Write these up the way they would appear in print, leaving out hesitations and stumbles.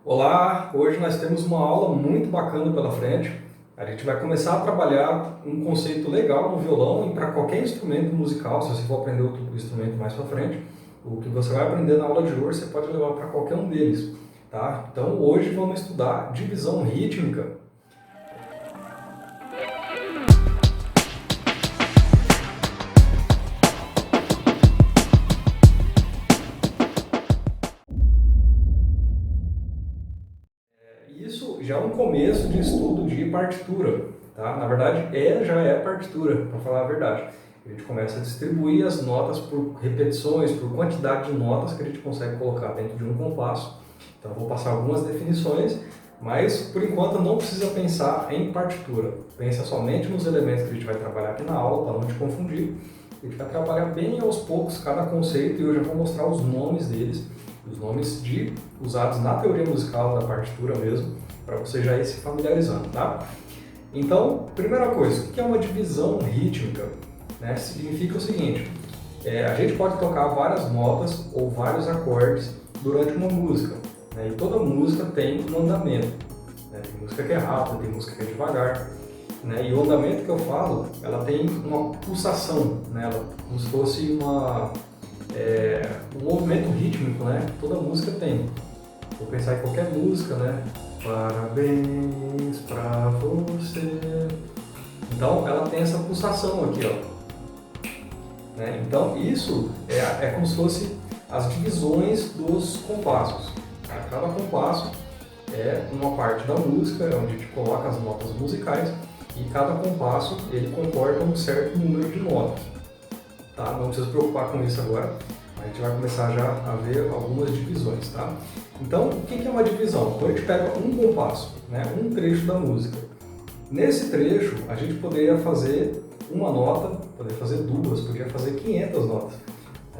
Olá, hoje nós temos uma aula muito bacana pela frente. A gente vai começar a trabalhar um conceito legal no violão e para qualquer instrumento musical, se você for aprender outro instrumento mais para frente, o que você vai aprender na aula de hoje você pode levar para qualquer um deles, tá? Então hoje vamos estudar divisão rítmica. Isso já é um começo de estudo de partitura, tá? Na verdade, já é partitura, para falar a verdade. A gente começa a distribuir as notas por repetições, por quantidade de notas que a gente consegue colocar dentro de um compasso. Então, eu vou passar algumas definições, mas por enquanto não precisa pensar em partitura. Pensa somente nos elementos que a gente vai trabalhar aqui na aula, para não te confundir. A gente vai trabalhar bem aos poucos cada conceito e eu já vou mostrar os nomes deles, os nomes usados na teoria musical da partitura mesmo, para você já ir se familiarizando, tá? Então, primeira coisa, o que é uma divisão rítmica? Né? Significa o seguinte, a gente pode tocar várias notas ou vários acordes durante uma música, né? E toda música tem um andamento, né? Tem música que é rápida, tem música que é devagar, né? E o andamento que eu falo, ela tem uma pulsação, né? Ela, como se fosse um movimento rítmico, né? Toda música tem. Vou pensar em qualquer música, né? Parabéns pra você. Então, ela tem essa pulsação aqui, ó. Né? Então, isso é como se fosse as divisões dos compassos. Cada compasso é uma parte da música, é onde a gente coloca as notas musicais, e cada compasso ele comporta um certo número de notas. Tá? Não precisa se preocupar com isso agora, a gente vai começar já a ver algumas divisões. Tá? Então, o que é uma divisão? Então, a gente pega um compasso, né? Um trecho da música. Nesse trecho, a gente poderia fazer uma nota, poderia fazer duas, poderia fazer 500 notas.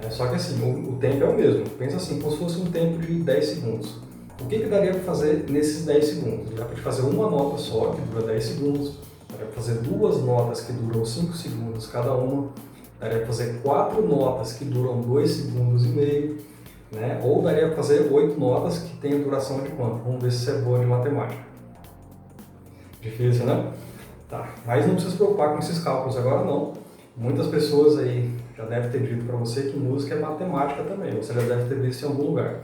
Só que assim, o tempo é o mesmo. Pensa assim, como se fosse um tempo de 10 segundos. O que daria para fazer nesses 10 segundos? Dá para fazer uma nota só, que dura 10 segundos. Daria para fazer duas notas que duram 5 segundos cada uma. Daria para fazer 4 notas que duram 2 segundos e meio. Né? Ou daria para fazer 8 notas que tem a duração de quanto? Vamos ver se você é boa de matemática. Difícil, né? Tá, mas não precisa se preocupar com esses cálculos agora não. Muitas pessoas aí já devem ter dito para você que música é matemática também, você já deve ter visto em algum lugar.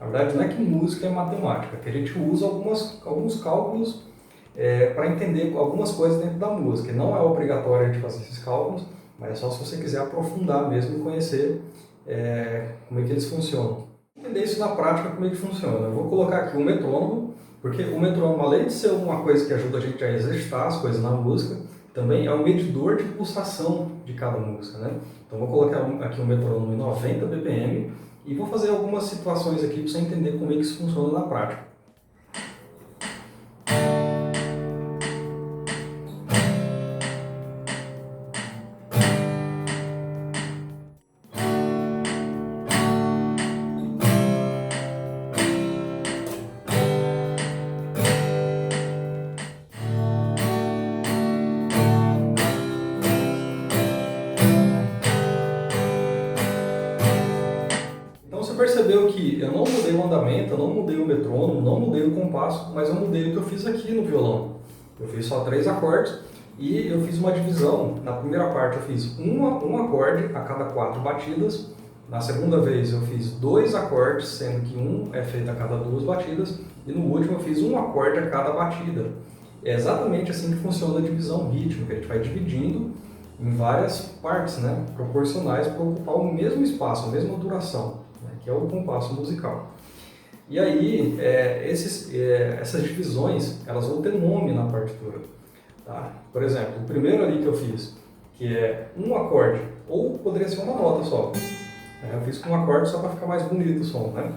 Na verdade, não é que música é matemática, é que a gente usa alguns cálculos para entender algumas coisas dentro da música. E não é obrigatório a gente fazer esses cálculos, mas é só se você quiser aprofundar mesmo e conhecer como é que eles funcionam. Entender isso na prática, como é que funciona. Eu vou colocar aqui um metrônomo, porque o metrônomo, além de ser uma coisa que ajuda a gente a exercitar as coisas na música, também é um medidor de pulsação de cada música, né? Então vou colocar aqui um metrônomo em 90 BPM e vou fazer algumas situações aqui para você entender como é que isso funciona na prática. Então você percebeu que eu não mudei o andamento, eu não mudei o metrônomo, não mudei o compasso, mas eu mudei o que eu fiz aqui no violão. Eu fiz só 3 acordes e eu fiz uma divisão. Na primeira parte eu fiz um acorde a cada 4 batidas. Na segunda vez eu fiz 2 acordes, sendo que um é feito a cada 2 batidas. E no último eu fiz um acorde a cada batida. É exatamente assim que funciona a divisão rítmica. A gente vai dividindo em várias partes, né, proporcionais para ocupar o mesmo espaço, a mesma duração, né, que é o compasso musical. E aí, essas divisões, elas vão ter nome na partitura. Tá? Por exemplo, o primeiro ali que eu fiz, que é um acorde, ou poderia ser uma nota só. Eu fiz com um acorde só para ficar mais bonito o som, né?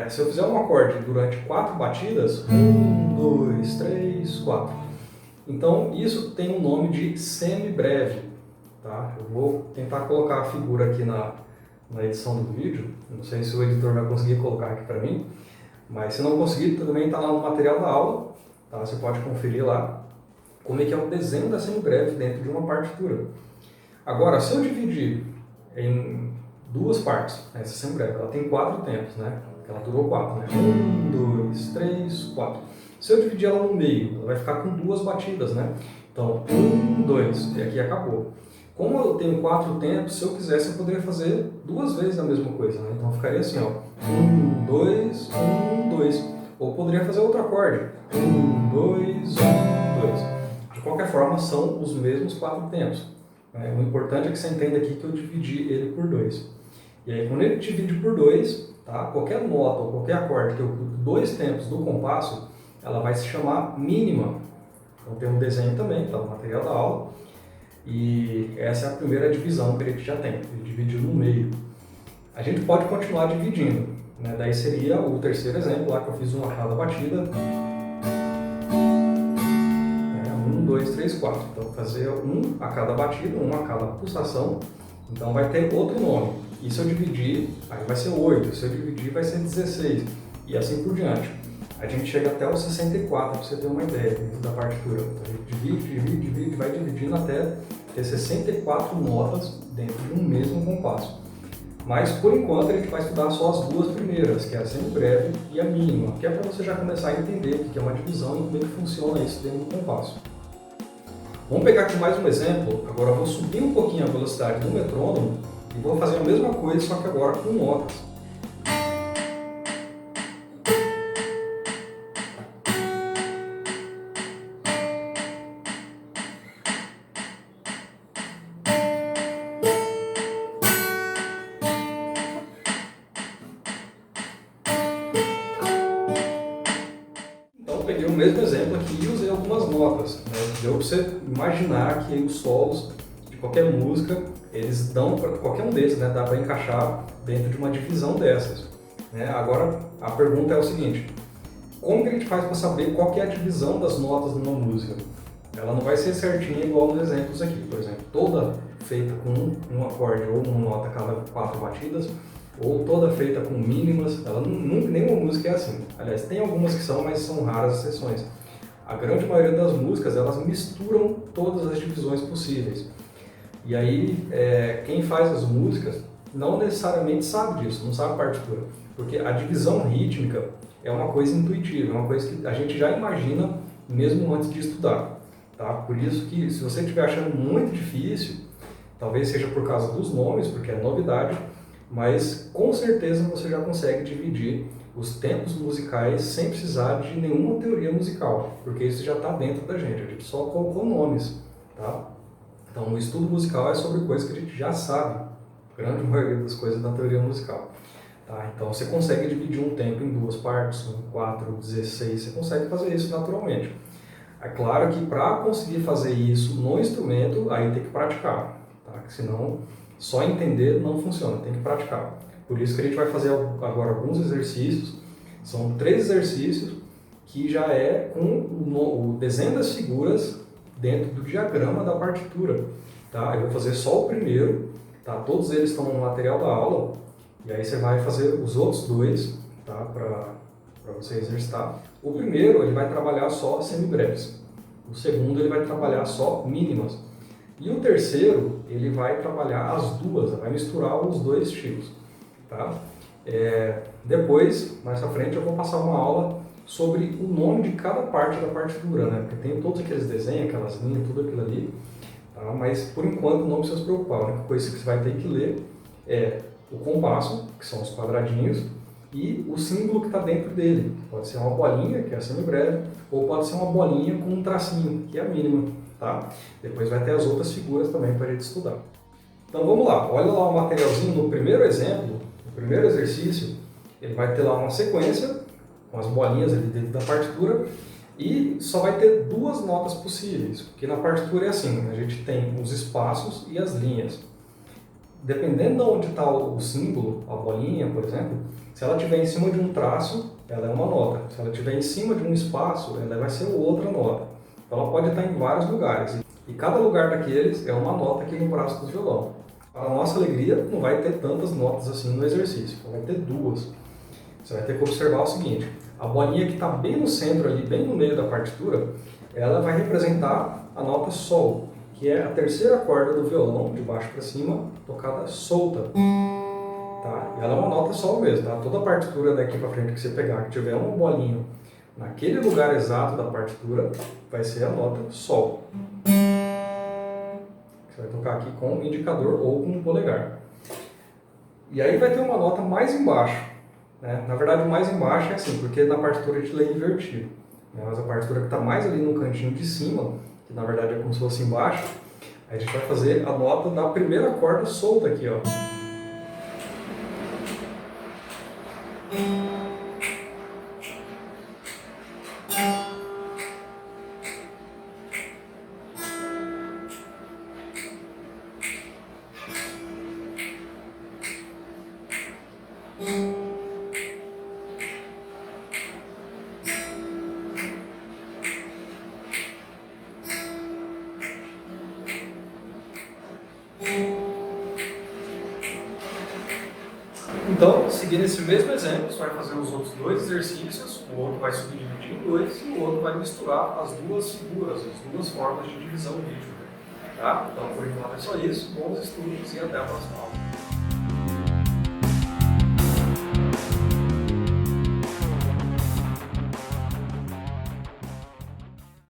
Se eu fizer um acorde durante 4 batidas, 1, 2, 3, 4. Então, isso tem um nome de semibreve. Tá? Eu vou tentar colocar a figura aqui na edição do vídeo. Não sei se o editor vai conseguir colocar aqui para mim, mas se não conseguir, também está lá no material da aula. Tá? Você pode conferir lá como é que é o desenho da semibreve dentro de uma partitura. Agora, se eu dividir em duas partes, essa semibreve, ela tem 4 tempos, né? Ela durou 4, né? 1, Se eu dividir ela no meio, ela vai ficar com duas batidas, né? Então, 1, 2, e aqui acabou. Como eu tenho 4 tempos, se eu quisesse, eu poderia fazer 2 vezes a mesma coisa, né? Então ficaria assim, ó, 1, 2, 1, 2. Ou poderia fazer outro acorde, 1, 2, 1, 2. De qualquer forma, são os mesmos 4 tempos. O importante é que você entenda aqui que eu dividi ele por 2. E aí, quando ele divide por 2, tá? Qualquer nota ou qualquer acorde que eu ocupe 2 tempos do compasso, ela vai se chamar mínima. Então tem um desenho também, está no material da aula. E essa é a primeira divisão que a gente já tem, ele dividiu no meio. A gente pode continuar dividindo, né? Daí seria o terceiro exemplo, lá que eu fiz uma a cada batida. 1, 2, 3, 4. Então fazer um a cada batida, um a cada pulsação. Então vai ter outro nome. E se eu dividir, aí vai ser 8. Se eu dividir, vai ser 16. E assim por diante. A gente chega até o 64, para você ter uma ideia dentro da partitura. Então, a gente divide, vai dividindo até ter 64 notas dentro de um mesmo compasso. Mas, por enquanto, a gente vai estudar só as duas primeiras, que é a semibreve e a mínima, que é para você já começar a entender o que é uma divisão e como é que funciona isso dentro do compasso. Vamos pegar aqui mais um exemplo. Agora eu vou subir um pouquinho a velocidade do metrônomo e vou fazer a mesma coisa, só que agora com notas. Então eu peguei o mesmo exemplo aqui e usei algumas notas, né? Deu para você imaginar que os solos de qualquer música, eles dão para qualquer um desses, né? Dá para encaixar dentro de uma divisão dessas, né? Agora a pergunta é o seguinte: como que a gente faz para saber qual que é a divisão das notas numa música? Ela não vai ser certinha igual nos exemplos aqui, por exemplo, toda feita com um acorde ou uma nota a cada 4 batidas, ou toda feita com mínimas. Nenhuma música é assim. Aliás, tem algumas que são, mas são raras exceções. A grande maioria das músicas, elas misturam todas as divisões possíveis. E aí, quem faz as músicas não necessariamente sabe disso, não sabe a partitura. Porque a divisão rítmica é uma coisa intuitiva, é uma coisa que a gente já imagina mesmo antes de estudar. Tá? Por isso que, se você estiver achando muito difícil, talvez seja por causa dos nomes, porque é novidade, mas com certeza você já consegue dividir os tempos musicais sem precisar de nenhuma teoria musical, porque isso já está dentro da gente, a gente só colocou nomes. Tá? Então, o estudo musical é sobre coisas que a gente já sabe, a grande maioria das coisas da teoria musical. Tá? Então, você consegue dividir um tempo em 2 partes, 4, 16, você consegue fazer isso naturalmente. É claro que para conseguir fazer isso no instrumento, aí tem que praticar, tá? Senão só entender não funciona, tem que praticar. Por isso que a gente vai fazer agora alguns exercícios, são 3 exercícios que já é com o desenho das figuras dentro do diagrama da partitura. Tá? Eu vou fazer só o primeiro, tá? Todos eles estão no material da aula, e aí você vai fazer os outros 2, tá? Para você exercitar. O primeiro ele vai trabalhar só semibreves, o segundo ele vai trabalhar só mínimas, e o terceiro ele vai trabalhar as duas, vai misturar os 2 estilos. Tá? Depois, mais à frente, eu vou passar uma aula sobre o nome de cada parte da partitura, né? Porque tem todos aqueles desenhos, aquelas linhas, tudo aquilo ali, tá? Mas por enquanto não precisa se preocupar, a única coisa que você vai ter que ler é o compasso, que são os quadradinhos, e o símbolo que está dentro dele. Pode ser uma bolinha, que é a semibreve, ou pode ser uma bolinha com um tracinho, que é a mínima. Tá? Depois vai ter as outras figuras também para a gente estudar. Então vamos lá, olha lá o materialzinho no primeiro exemplo, no primeiro exercício, ele vai ter lá uma sequência, com as bolinhas ali dentro da partitura, e só vai ter 2 notas possíveis, porque na partitura é assim, a gente tem os espaços e as linhas. Dependendo de onde está o símbolo, a bolinha, por exemplo, se ela estiver em cima de um traço, ela é uma nota. Se ela estiver em cima de um espaço, ela vai ser outra nota. Então ela pode estar em vários lugares. E cada lugar daqueles é uma nota aqui no braço do violão. Para a nossa alegria, não vai ter tantas notas assim no exercício, vai ter 2. Você vai ter que observar o seguinte: a bolinha que está bem no centro ali, bem no meio da partitura, ela vai representar a nota Sol, que é a terceira corda do violão, de baixo para cima, tocada solta. Tá? Ela é uma nota Sol mesmo, tá? Toda a partitura daqui para frente que você pegar, que tiver uma bolinha naquele lugar exato da partitura, vai ser a nota Sol. Você vai tocar aqui com o indicador ou com o polegar. E aí vai ter uma nota mais embaixo, né? Na verdade, o mais embaixo é assim, porque na partitura a gente lê invertido, né? Mas a partitura que está mais ali no cantinho de cima, que na verdade é como se fosse embaixo, aí a gente vai fazer a nota da primeira corda solta aqui, ó. Então, seguindo esse mesmo exemplo, você vai fazer os outros dois exercícios, o outro vai subdividir em dois e o outro vai misturar as duas figuras, as duas formas de divisão rítmica. Tá? Então, por enquanto é só isso, bons estudos e até a próxima aula.